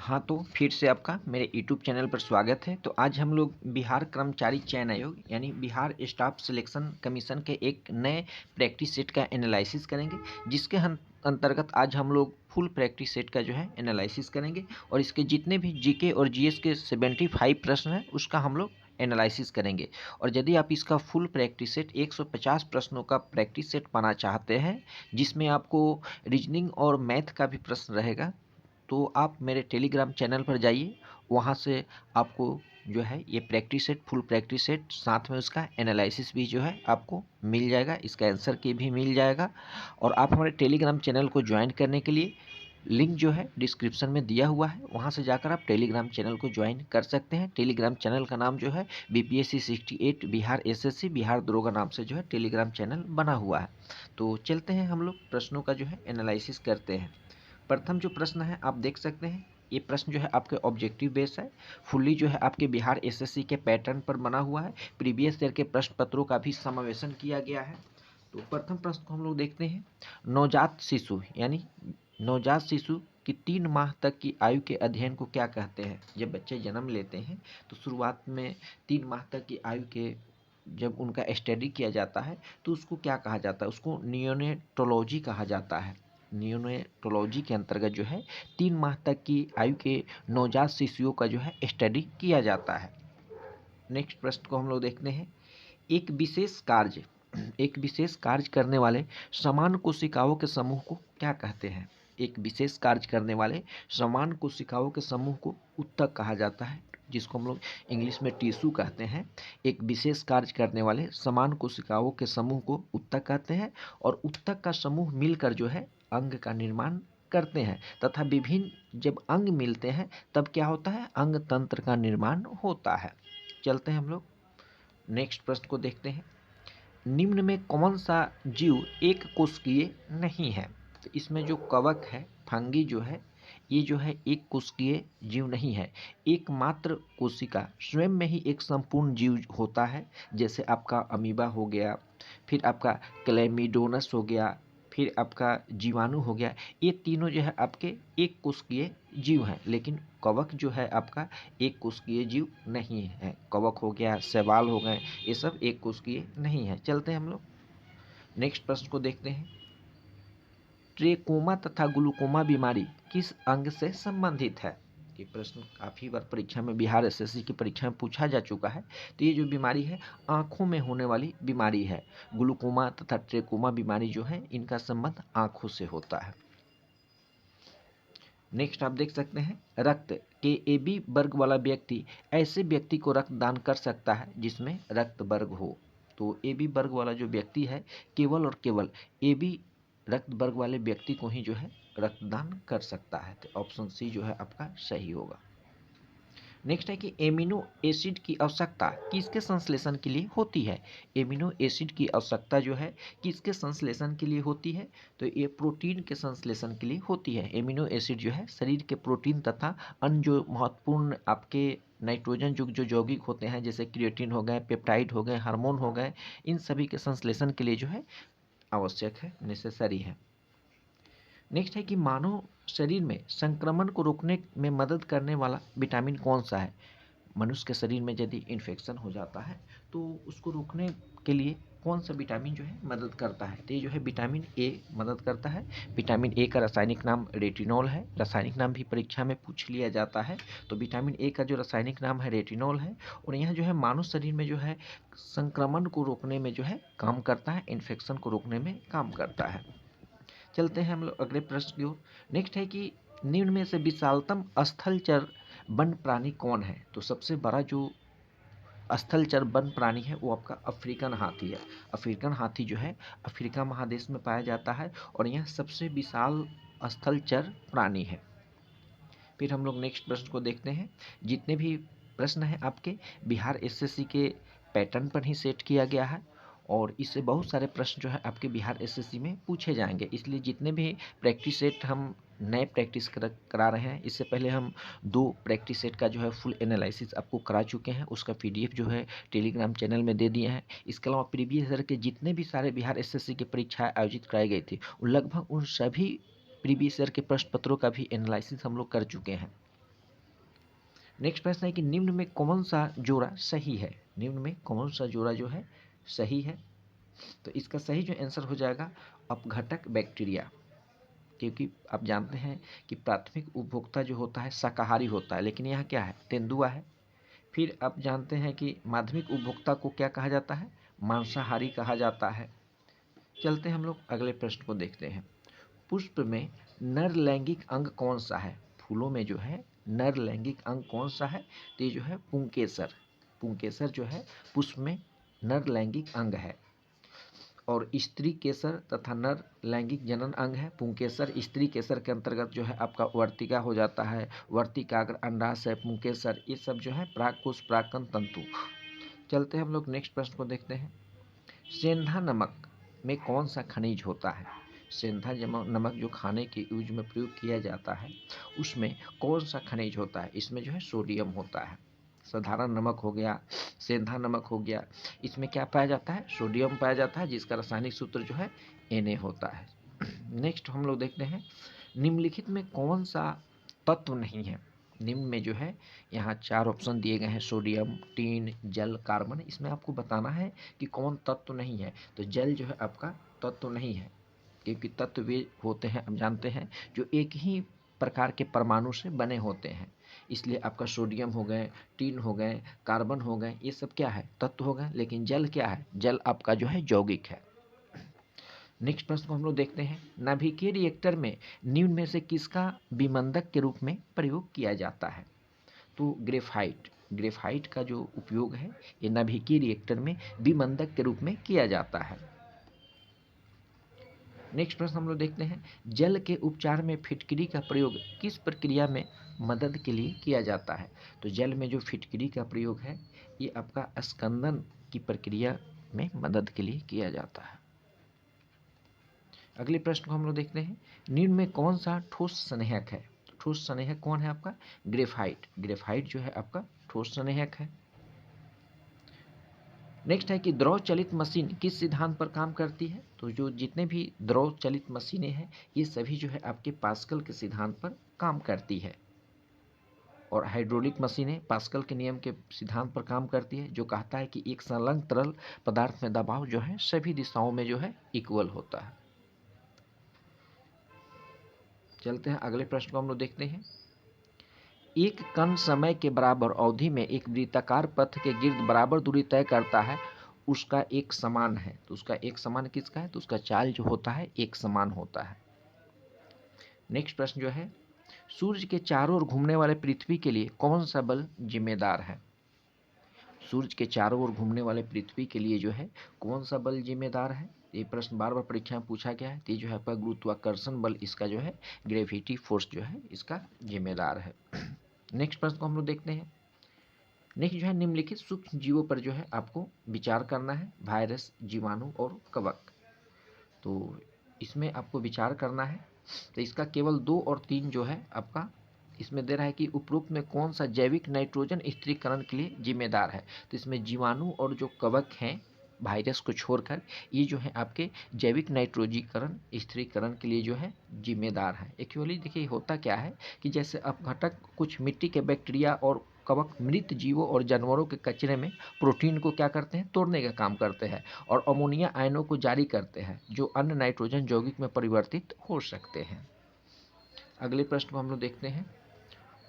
हाँ, तो फिर से आपका मेरे यूट्यूब चैनल पर स्वागत है। तो आज हम लोग बिहार कर्मचारी चयन आयोग यानी बिहार स्टाफ सिलेक्शन कमीशन के एक नए प्रैक्टिस सेट का एनालिसिस करेंगे, जिसके अंतर्गत आज हम लोग फुल प्रैक्टिस सेट का जो है एनालिसिस करेंगे और इसके जितने भी जीके और जीएस के 75 प्रश्न हैं उसका हम लोग एनालिसिस करेंगे। और यदि आप इसका फुल प्रैक्टिस सेट 150 प्रश्नों का प्रैक्टिस सेट पाना चाहते हैं, जिसमें आपको रीजनिंग और मैथ का भी प्रश्न रहेगा, तो आप मेरे टेलीग्राम चैनल पर जाइए। वहाँ से आपको जो है ये practice set, full practice set, साथ में उसका एनालिसिस भी जो है आपको मिल जाएगा, इसका आंसर की भी मिल जाएगा। और आप हमारे टेलीग्राम चैनल को ज्वाइन करने के लिए लिंक जो है डिस्क्रिप्शन में दिया हुआ है, वहाँ से जाकर आप टेलीग्राम चैनल को ज्वाइन कर सकते हैं। टेलीग्राम चैनल का नाम जो है BPSC 68 बिहार SSC बिहार दरोगा नाम से जो है टेलीग्राम चैनल बना हुआ है। तो चलते हैं हम लोग प्रश्नों का जो है एनालिसिस करते हैं। प्रथम जो प्रश्न है आप देख सकते हैं, ये प्रश्न जो है आपके ऑब्जेक्टिव बेस है, फुल्ली जो है आपके बिहार SSC के पैटर्न पर बना हुआ है, प्रीवियस ईयर के प्रश्न पत्रों का भी समावेशन किया गया है। तो प्रथम प्रश्न को हम लोग देखते हैं। नवजात शिशु यानी नवजात शिशु की 3 माह तक की आयु के अध्ययन को क्या कहते हैं? जब बच्चे जन्म लेते हैं तो शुरुआत में 3 माह तक की आयु के जब उनका स्टडी किया जाता है तो उसको क्या कहा जाता है? उसको नियोनेटोलॉजी कहा जाता है। नियोनेटोलॉजी के अंतर्गत जो है 3 माह तक की आयु के नवजात शिशुओं का जो है स्टडी किया जाता है। नेक्स्ट प्रश्न को हम लोग देखते हैं। एक विशेष कार्य एक विशेष कार्य करने वाले समान कोशिकाओं के समूह को क्या कहते हैं? एक विशेष कार्य करने वाले समान कोशिकाओं के समूह को उत्तक कहा जाता है, जिसको हम लोग इंग्लिश में टिश्यू कहते हैं। एक विशेष कार्य करने वाले समान कोशिकाओं के समूह को उत्तक कहते हैं और उत्तक का समूह मिलकर जो है अंग का निर्माण करते हैं तथा विभिन्न जब अंग मिलते हैं तब क्या होता है? अंग तंत्र का निर्माण होता है। चलते हैं हम लोग नेक्स्ट प्रश्न को देखते हैं। निम्न में कौन सा जीव एक कोशिकीय नहीं है? तो इसमें जो कवक है, फंगी जो है, ये जो है एक कोशिकीय जीव नहीं है। एकमात्र कोशिका स्वयं में ही एक संपूर्ण जीव होता है, जैसे आपका अमीबा हो गया, फिर आपका क्लेमिडोनस हो गया, फिर आपका जीवाणु हो गया। ये तीनों जो है आपके एक कोशिकीय जीव हैं, लेकिन कवक जो है आपका एक कोशिकीय जीव नहीं है। कवक हो गया, शैवाल हो गए, ये सब एक कोशिकीय नहीं है। चलते हैं हम लोग नेक्स्ट प्रश्न को देखते हैं। ट्रेकोमा तथा ग्लूकोमा बीमारी किस अंग से संबंधित है? ये प्रश्न काफ़ी बार परीक्षा में, बिहार SSC की परीक्षा में पूछा जा चुका है। तो ये जो बीमारी है आँखों में होने वाली बीमारी है। ग्लूकोमा तथा ट्रेकोमा बीमारी जो है इनका संबंध आँखों से होता है। नेक्स्ट आप देख सकते हैं, रक्त के AB वर्ग वाला व्यक्ति ऐसे व्यक्ति को रक्तदान कर सकता है जिसमें रक्त वर्ग हो। तो AB वर्ग वाला जो व्यक्ति है केवल और केवल AB रक्त वर्ग वाले व्यक्ति को ही जो है रक्तदान कर सकता है। तो ऑप्शन सी जो है आपका सही होगा। नेक्स्ट है कि एमिनो एसिड की आवश्यकता किसके संश्लेषण के लिए होती है? एमिनो एसिड की आवश्यकता जो है किसके संश्लेषण के लिए होती है? तो ये प्रोटीन के संश्लेषण के लिए होती है। एमिनो एसिड जो है शरीर के प्रोटीन तथा अन्य जो महत्वपूर्ण आपके नाइट्रोजन युक्त जो यौगिक होते हैं, जैसे क्रिएटिन हो गए, पेप्टाइड हो गए, हार्मोन हो गए, इन सभी के संश्लेषण के लिए जो है आवश्यक है, नेसेसरी है। नेक्स्ट है कि मानव शरीर में संक्रमण को रोकने में मदद करने वाला विटामिन कौन सा है? मनुष्य के शरीर में यदि इन्फेक्शन हो जाता है तो उसको रोकने के लिए कौन सा विटामिन जो है मदद करता है? तो ये जो है विटामिन ए मदद करता है। विटामिन ए का रासायनिक नाम रेटिनॉल है। रासायनिक नाम भी परीक्षा में पूछ लिया जाता है। तो विटामिन ए का जो रासायनिक नाम है रेटिनॉल है और यह जो है मानव शरीर में जो है संक्रमण को रोकने में जो है काम करता है, इन्फेक्शन को रोकने में काम करता है। चलते हैं हम लोग अगले प्रश्न की ओर। नेक्स्ट है कि निम्न में से विशालतम स्थलचर वन प्राणी कौन है? तो सबसे बड़ा जो स्थलचर वन प्राणी है वो आपका अफ्रीकन हाथी है। अफ्रीकन हाथी जो है अफ्रीका महादेश में पाया जाता है और यह सबसे विशाल स्थलचर प्राणी है। फिर हम लोग नेक्स्ट प्रश्न को देखते हैं। जितने भी प्रश्न हैं आपके बिहार SSC के पैटर्न पर ही सेट किया गया है और इससे बहुत सारे प्रश्न जो है आपके बिहार SSC में पूछे जाएंगे, इसलिए जितने भी प्रैक्टिस सेट हम नए प्रैक्टिस करा रहे हैं, इससे पहले हम 2 प्रैक्टिस सेट का जो है फुल एनालिसिस आपको करा चुके हैं। उसका PDF जो है टेलीग्राम चैनल में दे दिए हैं। इसके अलावा प्रीवियस ईयर के जितने भी सारे बिहार SSC की परीक्षाएं आयोजित कराई गई थी लगभग उन सभी प्रीवियस ईयर के प्रश्न पत्रों का भी एनालिसिस हम लोग कर चुके हैं। नेक्स्ट प्रश्न है कि निम्न में कौन सा जोड़ा सही है, निम्न में कौन सा जोड़ा जो है सही है। तो इसका सही जो आंसर हो जाएगा अपघटक बैक्टीरिया, क्योंकि आप जानते हैं कि प्राथमिक उपभोक्ता जो होता है शाकाहारी होता है, लेकिन यहाँ क्या है तेंदुआ है। फिर आप जानते हैं कि माध्यमिक उपभोक्ता को क्या कहा जाता है, मांसाहारी कहा जाता है। चलते हैं हम लोग अगले प्रश्न को देखते हैं। पुष्प में नर लैंगिक अंग कौन सा है, फूलों में जो है नर लैंगिक अंग कौन सा है, तो ये जो है पुंकेसर, पुंकेसर जो है पुष्प में नर लैंगिक अंग है। और स्त्री केसर तथा नर लैंगिक जनन अंग है पुंकेसर। स्त्री केसर के अंतर्गत जो है आपका वर्तिका हो जाता है, वर्तिकाग्र, अंडाशय, पुंकेसर, ये सब जो है प्राककोश, प्राक्कन तंतु। चलते हैं हम लोग नेक्स्ट प्रश्न को देखते हैं। सेंधा नमक में कौन सा खनिज होता है, सेंधा नमक जो खाने के यूज में प्रयोग किया जाता है उसमें कौन सा खनिज होता है, इसमें जो है सोडियम होता है। साधारण नमक हो गया, सेंधा नमक हो गया, इसमें क्या पाया जाता है, सोडियम पाया जाता है, जिसका रासायनिक सूत्र जो है Na होता है। नेक्स्ट हम लोग देखते हैं निम्नलिखित में कौन सा तत्व नहीं है। निम्न में जो है यहाँ 4 ऑप्शन दिए गए हैं, सोडियम, टीन, जल, कार्बन। इसमें आपको बताना है कि कौन तत्व नहीं है। तो जल जो है आपका तत्व नहीं है, क्योंकि तत्व वे होते हैं हम जानते हैं जो एक ही प्रकार के परमाणु से बने होते हैं, इसलिए आपका सोडियम हो गए, टीन हो गए, कार्बन हो गए, ये सब क्या है तत्व हो गए। लेकिन जल क्या है, जल आपका जो है यौगिक है। नेक्स्ट प्रश्न को हम लोग देखते हैं। नाभिकीय रिएक्टर में निम्न में से किसका विमंदक के रूप में प्रयोग किया जाता है, तो ग्रेफाइट, ग्रेफाइट का जो उपयोग है ये नाभिकीय रिएक्टर में विमंदक के रूप में किया जाता है। नेक्स्ट प्रश्न हम लोग देखते हैं। जल के उपचार में फिटकरी का प्रयोग किस प्रक्रिया में मदद के लिए किया जाता है, तो जल में जो फिटकरी का प्रयोग है ये आपका स्कंदन की प्रक्रिया में मदद के लिए किया जाता है। अगले प्रश्न को हम लोग देखते हैं। निम्न में कौन सा ठोस संनेहक है, तो ठोस संनेहक कौन है आपका, ग्रेफाइट, ग्रेफाइट जो है आपका ठोस संनेहक है। नेक्स्ट है कि द्रव चलित मशीन किस सिद्धांत पर काम करती है, तो जो जितने भी द्रव चलित मशीनें हैं ये सभी जो है आपके पास्कल के सिद्धांत पर काम करती है। और हाइड्रोलिक मशीनें पास्कल के नियम के सिद्धांत पर काम करती है, जो कहता है कि एक संलग्न तरल पदार्थ में दबाव जो है सभी दिशाओं में जो है इक्वल होता है। चलते हैं अगले प्रश्न को हम लोग देखते हैं। एक कण समय के बराबर अवधि में एक वृत्ताकार पथ के गिर्द बराबर दूरी तय करता है, उसका एक समान है, तो उसका एक समान किसका है, तो उसका चाल जो होता है एक समान होता है। नेक्स्ट प्रश्न जो है, सूर्य के चारों ओर घूमने वाले पृथ्वी के लिए कौन सा बल जिम्मेदार है, सूर्य के चारों ओर घूमने वाले पृथ्वी के लिए जो है कौन सा बल जिम्मेदार है। ये प्रश्न बार बार परीक्षा में पूछा गया है। तो ये जो है आपका गुरुत्वाकर्षण बल, इसका जो है ग्रेविटी फोर्स जो है इसका जिम्मेदार है। नेक्स्ट प्रश्न को हम लोग देखते हैं। नेक्स्ट जो है निम्नलिखित सूक्ष्म जीवों पर जो है आपको विचार करना है, वायरस, जीवाणु और कवक। तो इसमें आपको विचार करना है। तो इसका केवल 2 और 3 जो है आपका इसमें दे रहा है कि उपरोक्त में कौन सा जैविक नाइट्रोजन स्थिरीकरण के लिए जिम्मेदार है। तो इसमें जीवाणु और जो कवक हैं वायरस को छोड़कर ये जो है आपके जैविक नाइट्रोजीकरण स्थिरीकरण के लिए जो है जिम्मेदार है। एक्चुअली देखिए होता क्या है कि जैसे अपघटक कुछ मिट्टी के बैक्टीरिया और कवक मृत जीवों और जानवरों के कचरे में प्रोटीन को क्या करते हैं, तोड़ने का काम करते हैं और अमोनिया आयनों को जारी करते हैं जो अन्य नाइट्रोजन यौगिक में परिवर्तित हो सकते हैं। अगले प्रश्न को हम लोग देखते हैं।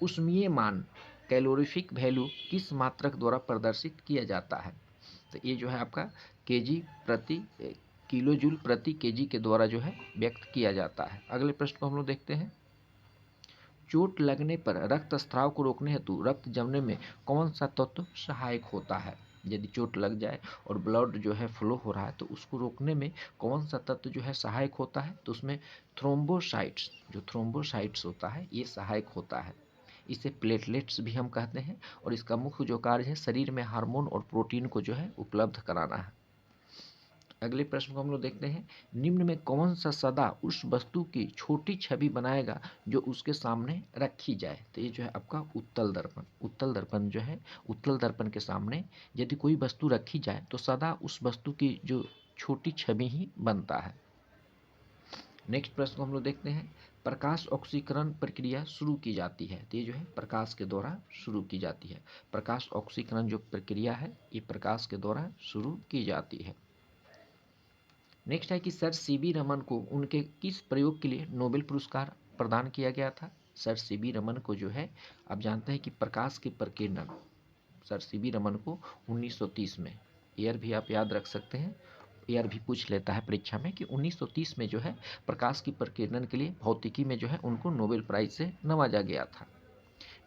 ऊष्मीय मान कैलोरीफिक वैल्यू किस मात्रक द्वारा प्रदर्शित किया जाता है, तो ये जो है आपका केजी प्रति किलो जूल प्रति केजी के द्वारा जो है व्यक्त किया जाता है। अगले प्रश्न को हम लोग देखते हैं। चोट लगने पर रक्तस्राव को रोकने हेतु रक्त जमने में कौन सा तत्व सहायक होता है, यदि चोट लग जाए और ब्लड जो है फ्लो हो रहा है तो उसको रोकने में कौन सा तत्व जो है सहायक होता है, तो उसमें थ्रोम्बोसाइट्स, जो थ्रोम्बोसाइट्स होता है ये सहायक होता है। इसे प्लेटलेट्स भी हम कहते हैं और इसका मुख्य जो कार्य है शरीर में हार्मोन और प्रोटीन को जो है उपलब्ध कराना है। अगले प्रश्न को हम लोग देखते हैं। निम्न में कौन सा सदा उस वस्तु की छोटी छवि बनाएगा जो उसके सामने रखी जाए, तो ये जो है आपका उत्तल दर्पण, उत्तल दर्पण जो है उत्तल दर्पण के सामने यदि कोई वस्तु रखी जाए तो सदा उस वस्तु की जो छोटी छवि ही बनता है। नेक्स्ट प्रश्न को हम लोग देखते हैं। प्रकाश ऑक्सीकरण प्रक्रिया शुरू की जाती है। तो ये जो है प्रकाश के द्वारा शुरू की जाती है। प्रकाश ऑक्सीकरण जो प्रक्रिया है ये प्रकाश के द्वारा शुरू की जाती है। नेक्स्ट है कि सर सीवी रमन को उनके किस प्रयोग के लिए नोबेल पुरस्कार प्रदान किया गया था। सर सीवी रमन को जो है आप जानते हैं कि प्रकाश के प्रकीर्णन, सर सीवी रमन को 1930 में, ईयर भी आप याद रख सकते हैं, ईयर भी पूछ लेता है परीक्षा में कि 1930 में जो है प्रकाश की प्रकीर्णन के लिए भौतिकी में जो है उनको नोबेल प्राइज से नवाजा गया था।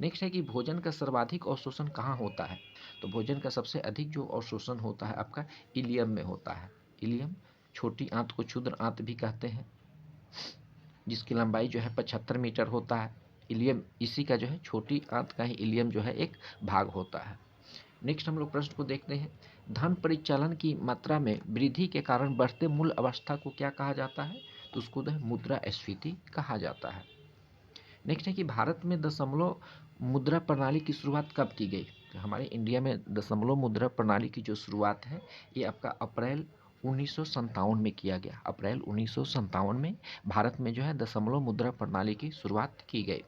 नेक्स्ट है कि भोजन का सर्वाधिक अवशोषण कहाँ होता है। तो भोजन का सबसे अधिक जो अवशोषण होता है आपका इलियम में होता है। इलियम, छोटी आंत को क्षुद्र आंत भी कहते हैं, जिसकी लंबाई जो है 75 मीटर होता है। इलियम इसी का जो है छोटी आंत का ही इलियम जो है एक भाग होता है। नेक्स्ट हम लोग प्रश्न को देखते हैं। धन परिचालन की मात्रा में वृद्धि के कारण बढ़ते मूल्य अवस्था को क्या कहा जाता है। तो उसको मुद्रास्फीति कहा जाता है। नेक्स्ट है कि भारत में दशमलव मुद्रा प्रणाली की शुरुआत कब की गई। तो हमारे इंडिया में दशमलव मुद्रा प्रणाली की जो शुरुआत है ये आपका अप्रैल 1957 में किया गया। अप्रैल 1957 में भारत में जो है दशमलव मुद्रा प्रणाली की शुरुआत की गई।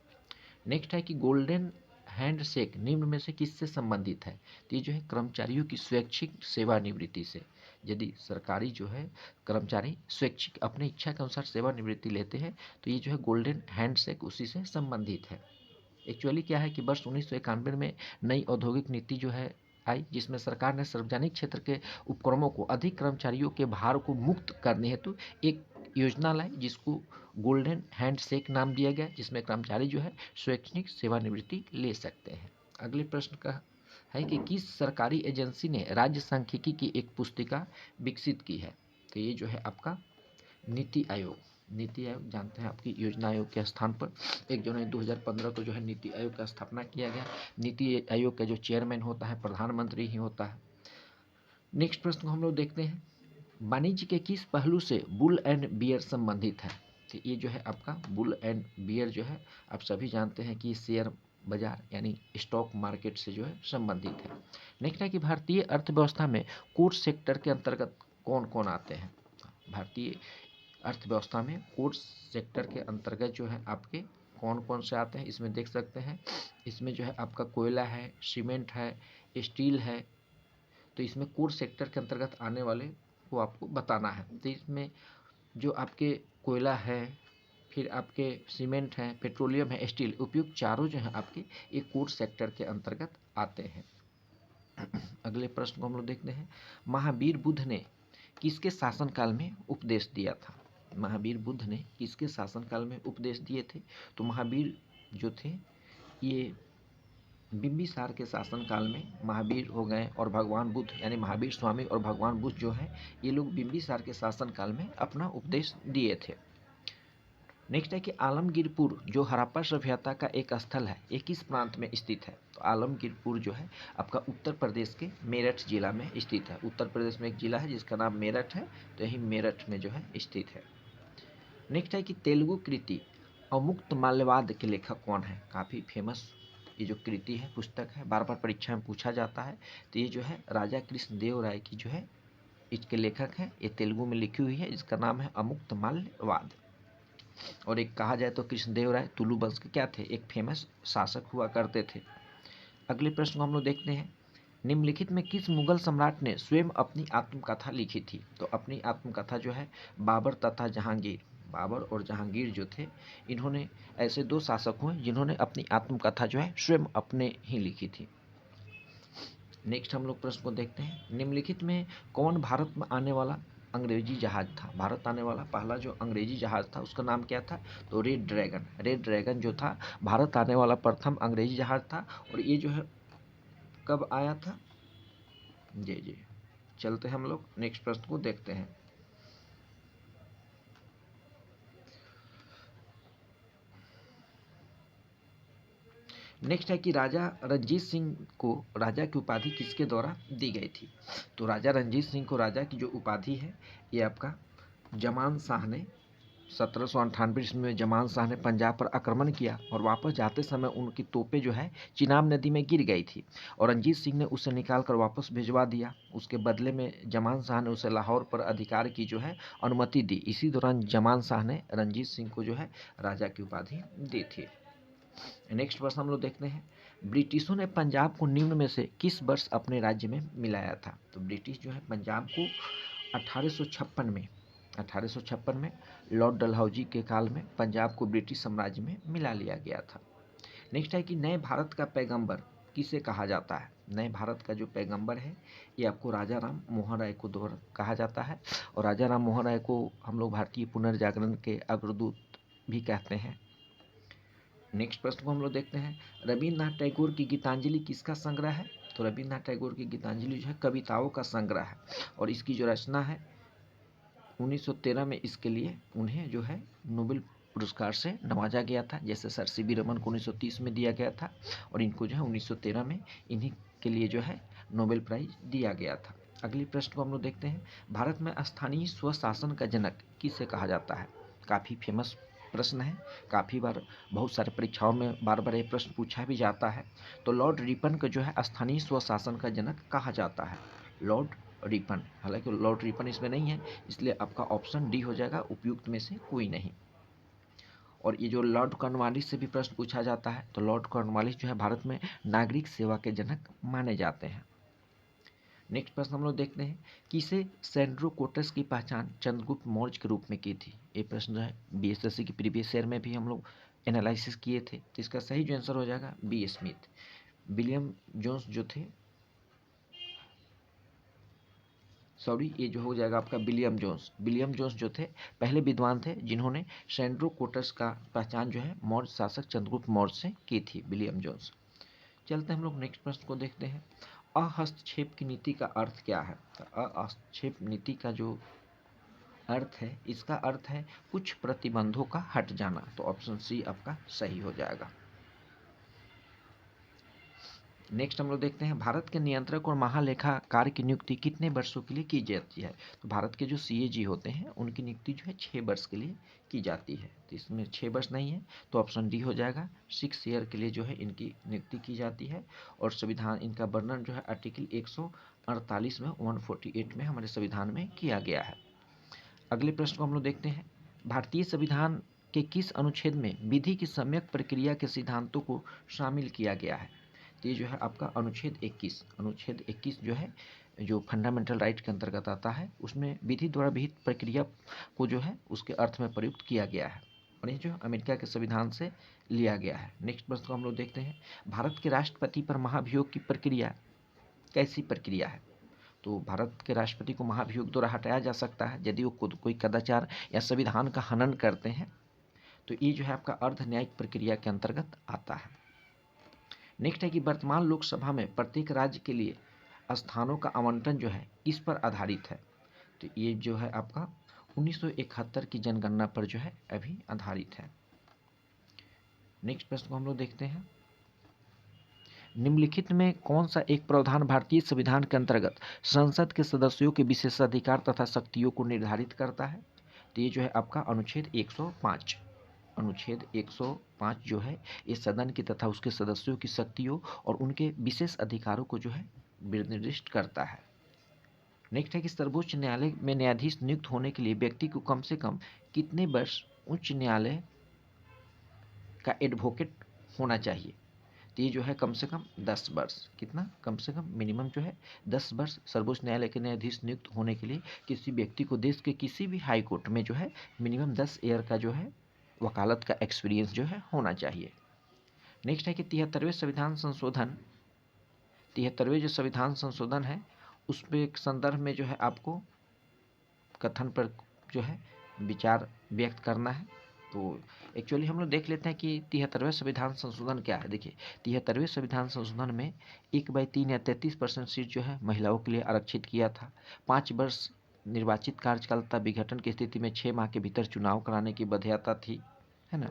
नेक्स्ट है कि गोल्डन हैंडशेक निम्न में से किससे संबंधित है। तो ये जो है कर्मचारियों की स्वैच्छिक सेवानिवृत्ति से। यदि सरकारी जो है कर्मचारी स्वैच्छिक अपनी इच्छा के अनुसार सेवानिवृत्ति लेते हैं तो ये जो है गोल्डन हैंडशेक उसी से संबंधित है। एक्चुअली क्या है कि वर्ष 1991 में नई औद्योगिक नीति जो है आई, जिसमें सरकार ने सार्वजनिक क्षेत्र के उपक्रमों को अधिक कर्मचारियों के भार को मुक्त करने हेतु एक योजना लाई जिसको गोल्डन हैंडशेक नाम दिया गया, जिसमें कर्मचारी जो है स्वैच्छिक सेवानिवृत्ति ले सकते हैं। अगले प्रश्न का है कि किस सरकारी एजेंसी ने राज्य सांख्यिकी की एक पुस्तिका विकसित की है। तो ये जो है आपका नीति आयोग। नीति आयोग जानते हैं आपकी योजना आयोग के स्थान पर 1 जनवरी 2015 को जो है नीति आयोग का स्थापना किया गया। नीति आयोग का जो चेयरमैन होता है प्रधानमंत्री ही होता है। नेक्स्ट प्रश्न को हम लोग देखते हैं। वाणिज्य के किस पहलू से बुल एंड बियर संबंधित है। तो ये जो है आपका बुल एंड बियर जो है आप सभी जानते हैं कि शेयर बाजार यानी स्टॉक मार्केट से जो है संबंधित है। नेक्स्ट है कि भारतीय अर्थव्यवस्था में कोर सेक्टर के अंतर्गत कौन कौन आते हैं। भारतीय अर्थव्यवस्था में कोर सेक्टर के अंतर्गत जो है आपके कौन कौन से आते हैं इसमें देख सकते हैं। इसमें जो है आपका कोयला है, सीमेंट है, स्टील है। तो इसमें कोर सेक्टर के अंतर्गत आने वाले को आपको बताना है। तो इसमें जो आपके कोयला है, फिर आपके सीमेंट है, पेट्रोलियम है, स्टील, उपयुक्त चारों जो है आपके एक कोर सेक्टर के अंतर्गत आते हैं। अगले प्रश्न को हम लोग देखते हैं। महावीर बुद्ध ने किसके शासनकाल में उपदेश दिया था। महावीर बुद्ध ने किसके शासनकाल में उपदेश दिए थे। तो महावीर जो थे ये बिंबिसार के शासनकाल में महावीर हो गए और भगवान बुद्ध यानी महावीर स्वामी और भगवान बुद्ध जो हैं ये लोग बिंबिसार के शासनकाल में अपना उपदेश दिए थे। नेक्स्ट है कि आलमगीरपुर जो हड़प्पा सभ्यता का एक स्थल है ये किस प्रांत में स्थित है। तो आलमगीरपुर जो है आपका उत्तर प्रदेश के मेरठ जिला में स्थित है। उत्तर प्रदेश में एक जिला है जिसका नाम मेरठ है, तो यही मेरठ में जो है स्थित है। नेक्स्ट है कि तेलुगु कृति अमुक्त माल्यवाद के लेखक कौन है। काफ़ी फेमस ये जो कृति है, पुस्तक है, बार बार परीक्षा में पूछा जाता है। तो ये जो है राजा कृष्णदेव राय की जो है इसके लेखक हैं। ये तेलुगु में लिखी हुई है, इसका नाम है अमुक्त माल्यवाद। और एक कहा जाए तो कृष्णदेव राय तुलु वंश के क्या थे, एक फेमस शासक हुआ करते थे। अगले प्रश्न को हम लोग देखते हैं। निम्नलिखित में किस मुगल सम्राट ने स्वयं अपनी आत्मकथा लिखी थी। तो अपनी आत्मकथा जो है बाबर तथा जहांगीर, बाबर और जहांगीर जो थे इन्होंने ऐसे दो शासक हुए जिन्होंने अपनी आत्मकथा जो है स्वयं अपने ही लिखी थी। नेक्स्ट हम लोग प्रश्न को देखते हैं। निम्नलिखित में कौन भारत में आने वाला अंग्रेजी जहाज था। भारत आने वाला पहला जो अंग्रेजी जहाज था उसका नाम क्या था। तो रेड ड्रैगन। रेड ड्रैगन जो था भारत आने वाला प्रथम अंग्रेजी जहाज था। और ये जो है कब आया था। जी चलते हैं हम लोग नेक्स्ट प्रश्न को देखते हैं। नेक्स्ट है कि राजा रणजीत सिंह को राजा की उपाधि किसके द्वारा दी गई थी। तो राजा रणजीत सिंह को राजा की जो उपाधि है ये आपका जमान शाह ने 1798 ईस्वी में जमान शाह ने पंजाब पर आक्रमण किया और वापस जाते समय उनकी तोपें जो है चिनाब नदी में गिर गई थी और रंजीत सिंह ने उसे निकाल कर वापस भिजवा दिया। उसके बदले में जमान शाह ने उसे लाहौर पर अधिकार की जो है अनुमति दी। इसी दौरान जमान शाह ने रंजीत सिंह को जो है राजा की उपाधि दी थी। नेक्स्ट प्रश्न हम लोग देखते हैं, ब्रिटिशों ने पंजाब को निम्न में से किस वर्ष अपने राज्य में मिलाया था? तो ब्रिटिश जो है पंजाब को 1856 में लॉर्ड डलहौजी के काल में पंजाब को ब्रिटिश साम्राज्य में मिला लिया गया था। नेक्स्ट है कि नए भारत का पैगंबर किसे कहा जाता है? नए भारत का जो पैगंबर है ये आपको राजा राम मोहन राय को द्वारा कहा जाता है और राजा राम मोहन राय को हम लोग भारतीय पुनर्जागरण के अग्रदूत भी कहते हैं। नेक्स्ट प्रश्न को हम लोग देखते हैं, रविन्द्रनाथ टैगोर की गीतांजलि किसका संग्रह है? तो रविन्द्रनाथ टैगोर की गीतांजलि जो है कविताओं का संग्रह है और इसकी जो रचना है 1913 में इसके लिए उन्हें जो है नोबेल पुरस्कार से नवाजा गया था। जैसे सर सीवी रमन को 1930 में दिया गया था और इनको जो है 1913 में इन्हीं के लिए जो है नोबेल प्राइज दिया गया था। अगले प्रश्न को हम लोग देखते हैं, भारत में स्थानीय स्वशासन का जनक किसे कहा जाता है? काफ़ी फेमस प्रश्न है, काफ़ी बार बहुत सारे परीक्षाओं में बार बार ये प्रश्न पूछा भी जाता है। तो लॉर्ड रिपन को जो है स्थानीय स्वशासन का जनक कहा जाता है, लॉर्ड रिपन। हालांकि लॉर्ड रिपन इसमें नहीं है, इसलिए आपका ऑप्शन डी हो जाएगा, उपयुक्त में से कोई नहीं। और ये जो लॉर्ड कॉर्नवालिस से भी प्रश्न पूछा जाता है, तो लॉर्ड कॉर्नवालिस जो है भारत में नागरिक सेवा के जनक माने जाते हैं। नेक्स्ट प्रश्न हम लोग देखते हैं, किसे सेंड्रोकोटस की पहचान चंद्रगुप्त मौर्य के रूप में की थी? ये प्रश्न जो है बीएसएससी की प्रीवियस ईयर में भी हम लोग एनालिसिस किए थे। तो इसका सही जो आंसर हो जाएगा बी स्मिथ। विलियम जोन्स जो थे, सॉरी ये जो हो जाएगा आपका विलियम जोन्स। विलियम जोन्स जो थे पहले विद्वान थे जिन्होंने सेंड्रोकोटस का पहचान जो है मौर्य शासक चंद्रगुप्त मौर्य से की थी, विलियम जोन्स। चलते हैं हम लोग नेक्स्ट प्रश्न को देखते हैं, अहस्तक्षेप की नीति का अर्थ क्या है? तो अहस्तक्षेप नीति का जो अर्थ है, इसका अर्थ है कुछ प्रतिबंधों का हट जाना। तो ऑप्शन सी आपका सही हो जाएगा। नेक्स्ट हम लोग देखते हैं, भारत के नियंत्रक और महालेखाकार की नियुक्ति कितने वर्षों के लिए की जाती है? तो भारत के जो सीएजी होते हैं उनकी नियुक्ति जो है 6 वर्ष के लिए की जाती है। तो इसमें 6 वर्ष नहीं है, तो ऑप्शन डी हो जाएगा, 6 ईयर के लिए जो है इनकी नियुक्ति की जाती है। और संविधान इनका वर्णन जो है आर्टिकल 148 में 148 में हमारे संविधान में किया गया है। अगले प्रश्न को हम लोग देखते हैं, भारतीय संविधान के किस अनुच्छेद में विधि की सम्यक प्रक्रिया के सिद्धांतों को शामिल किया गया है? तो ये जो है आपका अनुच्छेद 21 जो है जो फंडामेंटल राइट के अंतर्गत आता है, उसमें विधि द्वारा विहित प्रक्रिया को जो है उसके अर्थ में प्रयुक्त किया गया है और ये जो अमेरिका के संविधान से लिया गया है। नेक्स्ट प्रश्न को हम लोग देखते हैं, भारत के राष्ट्रपति पर महाभियोग की प्रक्रिया कैसी प्रक्रिया है? तो भारत के राष्ट्रपति को महाभियोग द्वारा हटाया जा सकता है यदि वो खुद कोई कदाचार या संविधान का हनन करते हैं। तो ये जो है आपका अर्ध न्यायिक प्रक्रिया के अंतर्गत आता है। नेक्स्ट है कि वर्तमान लोकसभा में प्रत्येक राज्य के लिए स्थानों का आवंटन जो है किस पर आधारित है? तो ये जो है आपका 1971 की जनगणना पर जो है अभी आधारित है। नेक्स्ट प्रश्न को हम लोग देखते हैं, निम्नलिखित में कौन सा एक प्रावधान भारतीय संविधान के अंतर्गत संसद के सदस्यों के विशेषाधिकार तथा शक्तियों को निर्धारित करता है? तो ये जो है आपका अनुच्छेद 105। अनुच्छेद 105 जो है ये सदन की तथा उसके सदस्यों की शक्तियों और उनके विशेष अधिकारों को जो है निर्दिष्ट करता है। नेक्स्ट है कि सर्वोच्च न्यायालय में न्यायाधीश नियुक्त होने के लिए व्यक्ति को कम से कम कितने वर्ष उच्च न्यायालय का एडवोकेट होना चाहिए? तो ये जो है कम से कम 10 वर्ष। कितना? कम से कम मिनिमम जो है 10 वर्ष सर्वोच्च न्यायालय के न्यायाधीश नियुक्त होने के लिए किसी व्यक्ति को देश के किसी भी हाई कोर्ट में जो है मिनिमम 10 ईयर का जो है वकालत का एक्सपीरियंस जो है होना चाहिए। नेक्स्ट है कि 73वें जो संविधान संशोधन है उसमें एक संदर्भ में जो है आपको कथन पर जो है विचार व्यक्त करना है। तो एक्चुअली हम लोग देख लेते हैं कि 73वें संविधान संशोधन क्या है। देखिए 73वें संविधान संशोधन में 1/3 या 33% सीट जो है महिलाओं के लिए आरक्षित किया था। 5 वर्ष निर्वाचित कार्यकाल तथा विघटन की स्थिति में 6 माह के भीतर चुनाव कराने की बाध्यता थी, है ना।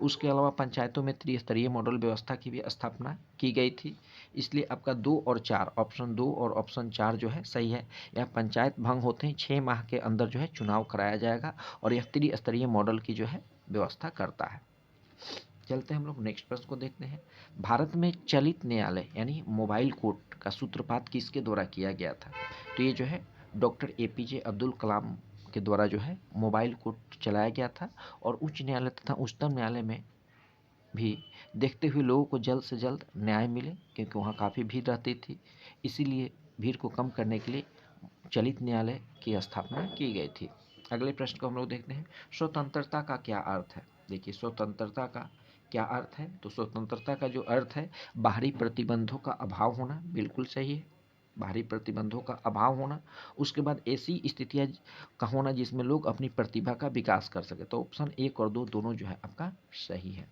उसके अलावा पंचायतों में त्रिस्तरीय मॉडल व्यवस्था की भी स्थापना की गई थी। इसलिए आपका 2 और 4, ऑप्शन 2 और ऑप्शन 4 जो है सही है। यह पंचायत भंग होते ही 6 माह के अंदर जो है चुनाव कराया जाएगा और यह त्रिस्तरीय मॉडल की जो है व्यवस्था करता है। चलते हैं हम लोग नेक्स्ट प्रश्न को देखते हैं। भारत में चलित न्यायालय यानी मोबाइल कोर्ट का सूत्रपात किसके द्वारा किया गया था? तो ये जो है डॉक्टर APJ अब्दुल कलाम के द्वारा जो है मोबाइल कोर्ट चलाया गया था। और उच्च न्यायालय तथा उच्चतम न्यायालय में भी देखते हुए लोगों को जल्द से जल्द न्याय मिले, क्योंकि वहाँ काफ़ी भीड़ रहती थी, इसीलिए भीड़ को कम करने के लिए चलित न्यायालय की स्थापना की गई थी। अगले प्रश्न को हम लोग देखते हैं। स्वतंत्रता का क्या अर्थ है? देखिए, स्वतंत्रता का क्या अर्थ है? तो स्वतंत्रता का जो अर्थ है, बाहरी प्रतिबंधों का अभाव होना, बिल्कुल सही है, बाहरी प्रतिबंधों का अभाव होना। उसके बाद ऐसी स्थितियाँ का होना जिसमें लोग अपनी प्रतिभा का विकास कर सके। तो ऑप्शन 1 और 2 दोनों जो है आपका सही है।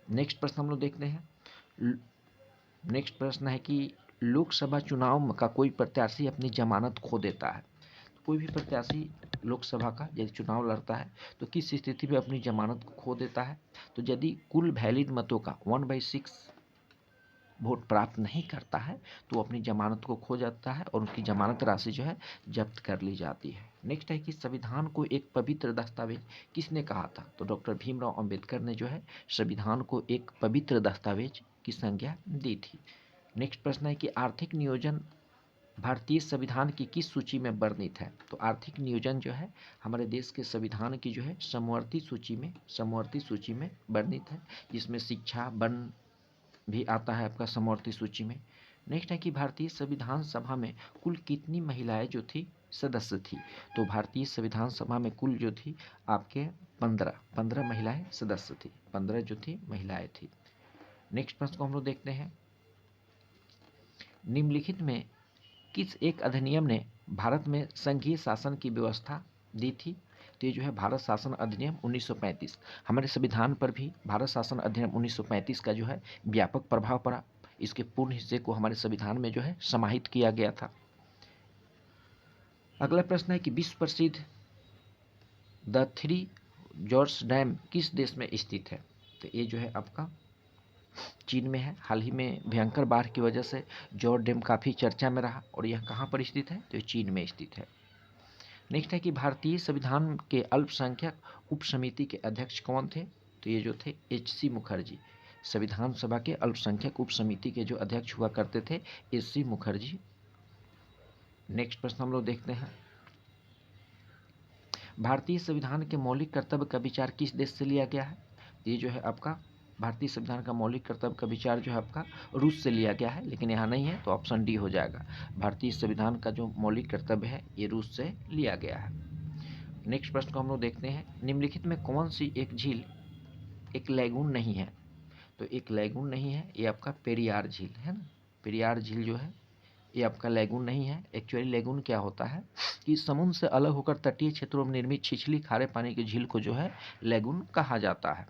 नेक्स्ट प्रश्न हम लोग देखते हैं। नेक्स्ट प्रश्न है कि लोकसभा चुनाव का कोई प्रत्याशी अपनी जमानत खो देता है। तो कोई भी प्रत्याशी लोकसभा का यदि चुनाव लड़ता है तो किस स्थिति में अपनी जमानत को खो देता है? तो यदि कुल वैलिड मतों का 1/6 वोट प्राप्त नहीं करता है तो अपनी जमानत को खो जाता है और उनकी जमानत राशि जो है जब्त कर ली जाती है। नेक्स्ट है कि संविधान को एक पवित्र दस्तावेज किसने कहा था? तो डॉक्टर भीमराव अंबेडकर ने जो है संविधान को एक पवित्र दस्तावेज की संज्ञा दी थी। नेक्स्ट प्रश्न है कि आर्थिक नियोजन भारतीय संविधान की किस सूची में वर्णित है? तो आर्थिक नियोजन जो है हमारे देश के संविधान की जो है समवर्ती सूची में वर्णित है, जिसमें शिक्षा, वन भी आता है आपका समवर्ती सूची में। नेक्स्ट है कि भारतीय संविधान सभा में कुल कितनी महिलाएं जो थी सदस्य थी? तो भारतीय संविधान सभा में कुल जो थी आपके 15 महिलाएं सदस्य थी, 15 जो थी महिलाएं थी। नेक्स्ट प्रश्न को हम लोग देखते हैं। निम्नलिखित में किस एक अधिनियम ने भारत में संघीय शासन की व्यवस्था दी थी? तो ये जो है भारत शासन अधिनियम 1935। हमारे संविधान पर भी भारत शासन अधिनियम 1935 का जो है व्यापक प्रभाव पड़ा। इसके पूर्ण हिस्से को हमारे संविधान में जो है समाहित किया गया था। अगला प्रश्न है कि विश्व प्रसिद्ध द थ्री जॉर्ज डैम किस देश में स्थित है? तो ये जो है आपका चीन में है। हाल ही में भयंकर बाढ़ की वजह से जॉर्ज डैम काफ़ी चर्चा में रहा और यह कहाँ पर स्थित है? तो ये चीन में स्थित है। नेक्स्ट है कि भारतीय संविधान के अल्पसंख्यक उप समिति के अध्यक्ष कौन थे? तो ये जो थे HC मुखर्जी। संविधान सभा के अल्पसंख्यक उप समिति के जो अध्यक्ष हुआ करते थे HC मुखर्जी। नेक्स्ट प्रश्न हम लोग देखते हैं। भारतीय संविधान के मौलिक कर्तव्य का विचार किस देश से लिया गया है? ये जो है आपका भारतीय संविधान का मौलिक कर्तव्य का विचार जो है आपका रूस से लिया गया है, लेकिन यहाँ नहीं है तो ऑप्शन डी हो जाएगा। भारतीय संविधान का जो मौलिक कर्तव्य है ये रूस से लिया गया है। नेक्स्ट प्रश्न को हम लोग देखते हैं। निम्नलिखित में कौन सी एक झील एक लैगून नहीं है? तो एक लैगून नहीं है, ये आपका पेरियार झील है ना। पेरियार झील जो है ये आपका लैगून नहीं है। एक्चुअली लैगून क्या होता है कि समुद्र से अलग होकर तटीय क्षेत्रों में निर्मित छिछली खारे पानी की झील को जो है लैगून कहा जाता है।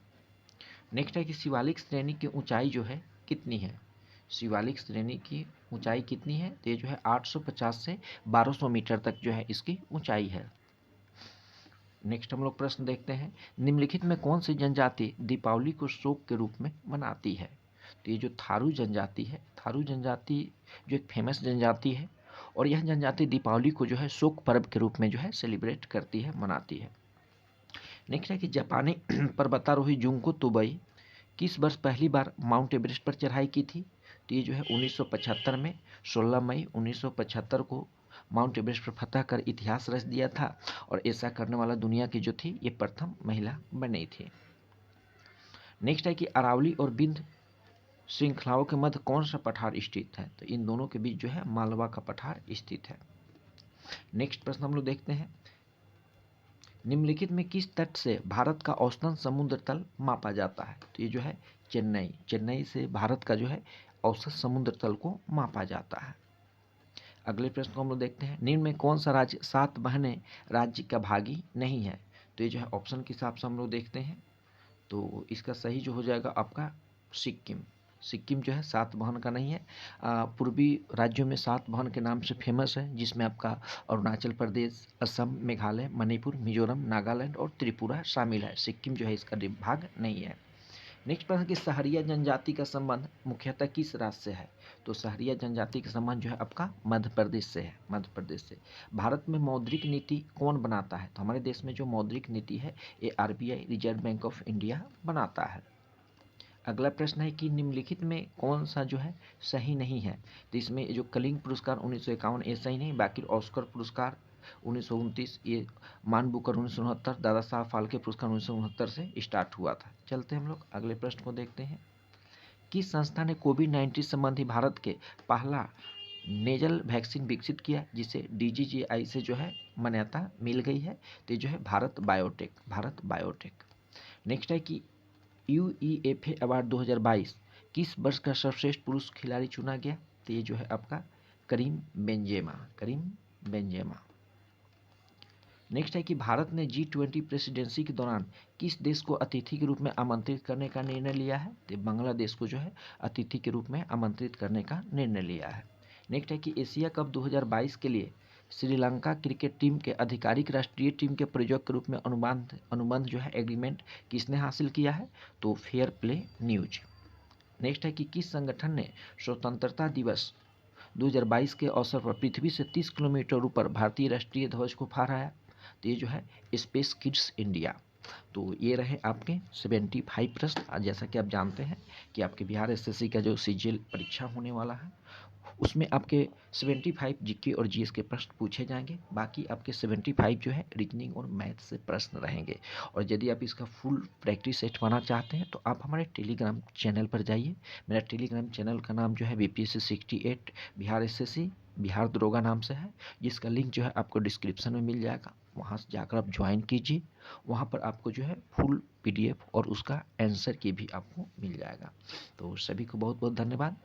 नेक्स्ट है कि शिवालिक श्रेणी की ऊंचाई जो है कितनी है? शिवालिक श्रेणी की ऊंचाई कितनी है? तो ये जो है 850 से 1200 मीटर तक जो है इसकी ऊंचाई है। नेक्स्ट हम लोग प्रश्न देखते हैं। निम्नलिखित में कौन सी जनजाति दीपावली को शोक के रूप में मनाती है? तो ये जो थारू जनजाति है, थारू जनजाति जो एक फेमस जनजाति है और यह जनजाति दीपावली को जो है शोक पर्व के रूप में जो है सेलिब्रेट करती है, मनाती है। नेक्स्ट है कि जापानी पर्वतारोही जुंको तुबई किस वर्ष पहली बार माउंट एवरेस्ट पर चढ़ाई की थी? तो ये जो है 1975 में 16 मई 1975 को माउंट एवरेस्ट पर फतह कर इतिहास रच दिया था और ऐसा करने वाला दुनिया की जो थी ये प्रथम महिला बनी थी। नेक्स्ट है कि अरावली और विंध्य श्रृंखलाओं के मध्य कौन सा पठार स्थित है? तो इन दोनों के बीच जो है मालवा का पठार स्थित है। नेक्स्ट प्रश्न हम लोग देखते हैं। निम्नलिखित में किस तट से भारत का औसतन समुद्र तल मापा जाता है? तो ये जो है चेन्नई से भारत का जो है औसत समुद्र तल को मापा जाता है। अगले प्रश्न को हम लोग देखते हैं। निम्न में कौन सा राज्य 7 बहने राज्य का भागी नहीं है? तो ये जो है ऑप्शन के हिसाब से हम लोग देखते हैं तो इसका सही जो हो जाएगा आपका सिक्किम। सिक्किम जो है सातवाहन का नहीं है। पूर्वी राज्यों में सातवाहन के नाम से फेमस है, जिसमें आपका अरुणाचल प्रदेश, असम, मेघालय, मणिपुर, मिजोरम, नागालैंड और त्रिपुरा शामिल है। सिक्किम जो है इसका भाग नहीं है। नेक्स्ट प्रश्न कि सहरिया जनजाति का संबंध मुख्यतः किस राज्य से है? तो सहरिया जनजाति का संबंध जो है आपका मध्य प्रदेश से है, मध्य प्रदेश से। भारत में मौद्रिक नीति कौन बनाता है? तो हमारे देश में जो मौद्रिक नीति है ये RBI, reserve bank of India बनाता है। अगला प्रश्न है कि निम्नलिखित में कौन सा जो है सही नहीं है? तो इसमें जो कलिंग पुरस्कार 1951 ये सही नहीं, बाकी ऑस्कर पुरस्कार 1929, ये मान बुकर 1969, दादा साहब फाल्के पुरस्कार 1969 से स्टार्ट हुआ था। चलते हम लोग अगले प्रश्न को देखते हैं। किस संस्था ने कोविड-19 संबंधी भारत के पहला नेजल वैक्सीन विकसित किया, जिसे DGGI से जो है मान्यता मिल गई है? तो ये जो है Bharat biotech, Bharat biotech. Next है कि UEFA अवार्ड 2022 किस वर्ष का सर्वश्रेष्ठ पुरुष खिलाड़ी चुना गया? तो ये जो है आपका Karim Benzema, Karim Benzema. Next है कि भारत ने G20 प्रेसिडेंसी के दौरान किस देश को अतिथि के रूप में आमंत्रित करने का निर्णय लिया है? तो बांग्लादेश को जो है अतिथि के रूप में आमंत्रित करने का निर्णय लिया है। नेक्स्ट है कि एशिया कप 2022 के लिए श्रीलंका क्रिकेट टीम के आधिकारिक राष्ट्रीय टीम के प्रयोजक के रूप में अनुबंध जो है एग्रीमेंट किसने हासिल किया है? तो फेयर प्ले न्यूज। नेक्स्ट है कि किस संगठन ने स्वतंत्रता दिवस 2022 के अवसर पर पृथ्वी से 30 किलोमीटर ऊपर भारतीय राष्ट्रीय ध्वज को फहराया? तो ये जो है स्पेस किड्स इंडिया। तो ये रहे आपके 75 प्रश्न। जैसा कि आप जानते हैं कि आपके बिहार एसएससी का जो सीजीएल परीक्षा होने वाला है उसमें आपके 75 जीके और जीएस के प्रश्न पूछे जाएंगे। बाकी आपके 75 जो है रीजनिंग और मैथ से प्रश्न रहेंगे। और यदि आप इसका फुल प्रैक्टिस सेट पाना चाहते हैं तो आप हमारे टेलीग्राम चैनल पर जाइए। मेरा टेलीग्राम चैनल का नाम जो है BPSC 68 बिहार एसएससी बिहार दरोगा नाम से है, जिसका लिंक जो है आपको डिस्क्रिप्शन में मिल जाएगा। वहाँ से जाकर आप ज्वाइन कीजिए। वहाँ पर आपको जो है फुल PDF और उसका आंसर की भी आपको मिल जाएगा। तो सभी को बहुत बहुत धन्यवाद।